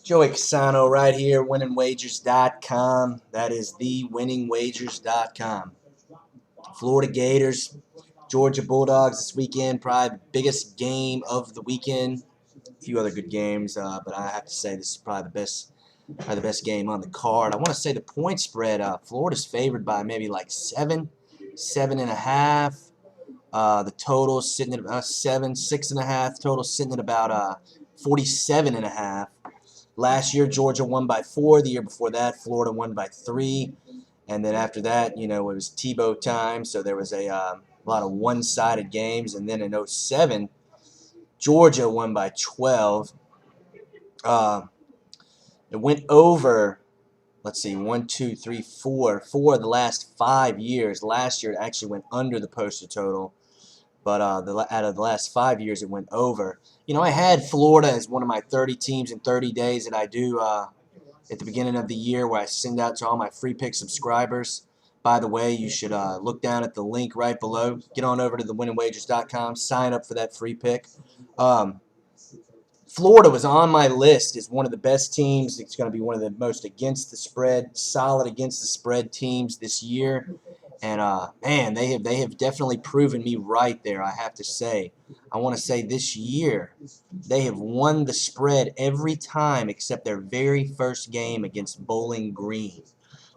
Joey Cassano right here, winningwagers.com. That is the winningwagers.com. Florida Gators, Georgia Bulldogs this weekend, probably the biggest game of the weekend. A few other good games, but I have to say this is probably the best game on the card. I want to say the point spread, Florida's favored by maybe like 7.5. The total sitting at about 6.5. Total sitting at about 47.5. Last year, Georgia won by 4. The year before that, Florida won by 3. And then after that, it was Tebow time, so there was a lot of one-sided games. And then in '07, Georgia won by 12. It went over, let's see, 1, 2, 3, 4 of the last 5 years. Last year, it actually went under the posted total. But out of the last 5 years, it went over. I had Florida as one of my 30 teams in 30 days that I do at the beginning of the year, where I send out to all my free pick subscribers. By the way, you should look down at the link right below. Get on over to the winningwagers.com. Sign up for that free pick. Florida was on my list as one of the best teams. It's going to be one of the most against the spread, solid against the spread teams this year. And, man, they have definitely proven me right there, I have to say. I want to say this year they have won the spread every time except their very first game against Bowling Green.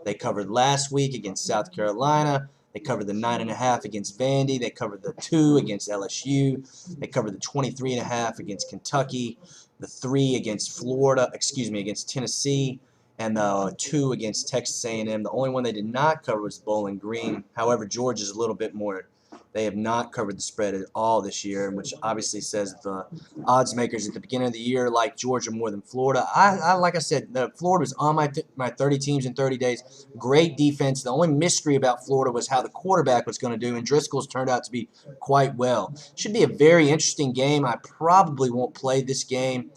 They covered last week against South Carolina. They covered the 9.5 against Vandy. They covered the 2 against LSU. They covered the 23.5 against Kentucky. The 3 against against Tennessee. And the 2 against Texas A&M. The only one they did not cover was Bowling Green. However, Georgia's a little bit more. They have not covered the spread at all this year, which obviously says the odds makers at the beginning of the year like Georgia more than Florida. Like I said, Florida was on my 30 teams in 30 days. Great defense. The only mystery about Florida was how the quarterback was going to do, and Driscoll's turned out to be quite well. Should be a very interesting game. I probably won't play this game.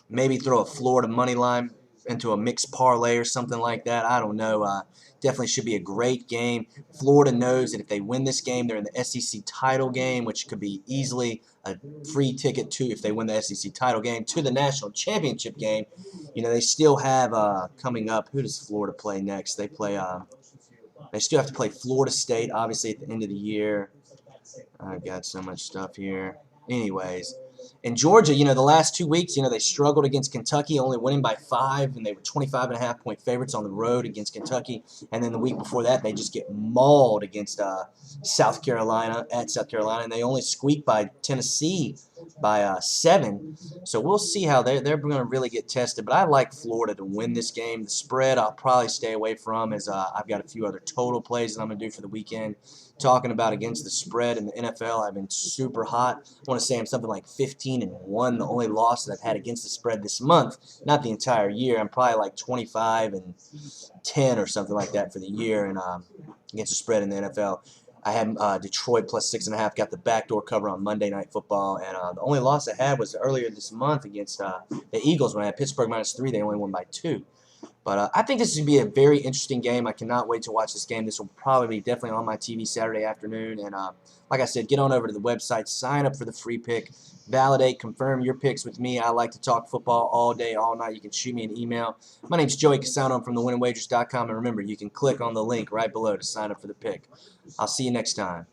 Maybe throw a Florida money line into a mixed parlay or something like that. I don't know. Definitely should be a great game. Florida knows that if they win this game, they're in the SEC title game, which could be easily a free ticket to, if they win the SEC title game, to the national championship game. They still have coming up. Who does Florida play next? They play. They still have to play Florida State, obviously, at the end of the year. I've got so much stuff here. Anyways. In Georgia, the last 2 weeks, they struggled against Kentucky, only winning by 5, and they were 25.5-point favorites on the road against Kentucky. And then the week before that, they just get mauled against South Carolina, and they only squeaked by Tennessee by 7. So we'll see how they're going to really get tested. But I like Florida to win this game. The spread I'll probably stay away from, as I've got a few other total plays that I'm going to do for the weekend. Talking about against the spread in the NFL, I've been super hot. I want to say I'm something like 15-1. The only loss that I've had against the spread this month, not the entire year. I'm probably like 25-10 or something like that for the year, and against the spread in the NFL. I had Detroit plus 6.5. Got the backdoor cover on Monday Night Football, and the only loss I had was earlier this month against the Eagles when I had Pittsburgh -3. They only won by 2. But I think this is going to be a very interesting game. I cannot wait to watch this game. This will probably be definitely on my TV Saturday afternoon. And like I said, get on over to the website, sign up for the free pick, validate, confirm your picks with me. I like to talk football all day, all night. You can shoot me an email. My name's Joey Cassano. I'm from thewinningwagers.com. And remember, you can click on the link right below to sign up for the pick. I'll see you next time.